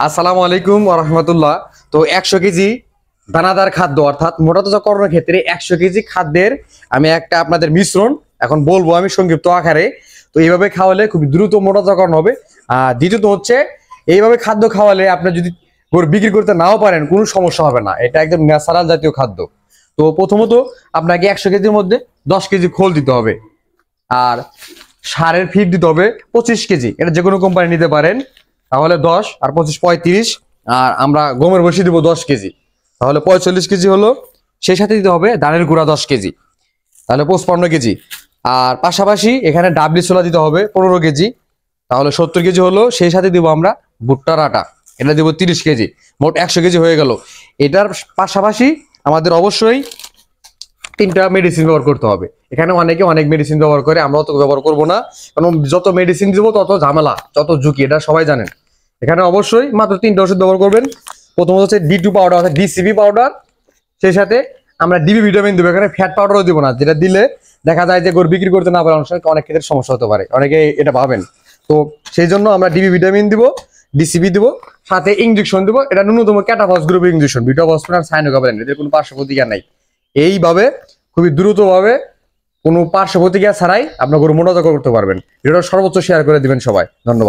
আসসালামু আলাইকুম ওয়া রাহমাতুল্লাহ। তো 100 কেজি দানাদার খাদ্য অর্থাৎ মোটাতাজাকরণের ক্ষেত্রে 100 কেজি খাদ্যের আমি একটা আপনাদের মিশ্রণ এখন বলবো আমি সংক্ষিপ্ত আকারে। তো এইভাবে খাওয়ালে খুব দ্রুত মোটাতাজাকরণ হবে। আর দ্বিতীয়ত হচ্ছে এইভাবে খাদ্য খাওয়ালে আপনি যদি গরু বিক্রি করতে নাও পারেন কোনো সমস্যা হবে না, এটা একদম ন্যাচারাল জাতীয় খাদ্য। তো প্রথমত আপনাকে 100 কেজির মধ্যে 10 কেজি খোল দিতে হবে, আর সারের ফিড দিতে হবে 25 কেজি। এটা যে কোনো কোম্পানি নিতে পারেন, তাহলে 10 আর 25 35। আর আমরা গমের ভুসি দিব 10 কেজি, তাহলে 45 কেজি হলো। সেই সাথে দিতে হবে ধানের গুঁড়া 10 কেজি, তাহলে 55 কেজি। আর পাশাপাশি এখানে ডাবলি ছোলা দিতে হবে 15 কেজি, তাহলে 70 কেজি হলো। সেই সাথে দিব আমরা ভুট্টার আটা, এটা দিব 30 কেজি, মোট 100 কেজি হয়ে গেল। এটার পাশাপাশি আমাদের অবশ্যই 3টা মেডিসিন ব্যবহার করতে হবে। এখানে অনেকে অনেক মেডিসিন ব্যবহার করে, আমরা অত ব্যবহার করব না, কারণ যত মেডিসিন দিব তত ঝামেলা, যত ঝুঁকি, এটা সবাই জানেন। এখানে অবশ্যই মাত্র 3টা ওষুধ ব্যবহার করবেন। প্রথমত হচ্ছে D2 পাউডার অর্থাৎ ডিসিবি পাউডার, সেই সাথে আমরা ডিবি ভিটামিন দেবো। এখানে ফ্যাট পাউডারও দিব না, যেটা দিলে দেখা যায় যে গরু বিক্রি করতে না পারে, অনেক ক্ষেত্রে সমস্যা হতে পারে, অনেকে এটা ভাবেন। তো সেই জন্য আমরা ডিবি ভিটামিন দিব, ডিসিবি দিব, সাথে ইঞ্জেকশন দিব। এটা ন্যূনতম ক্যাটাফস গ্রুপের ইঞ্জেকশন, বিটাফসফেন আর সাইনোকাবেলেন, এদের কোনো পার্শ্ব প্রতিক্রিয়া নাই। এইভাবে খুবই দ্রুতভাবে কোনো পার্শ্ব প্রতিক্রিয়া ছাড়াই আপনার গরু মোটাতাজা করতে পারবেন। এটা সর্বোচ্চ শেয়ার করে দিবেন সবাই। ধন্যবাদ।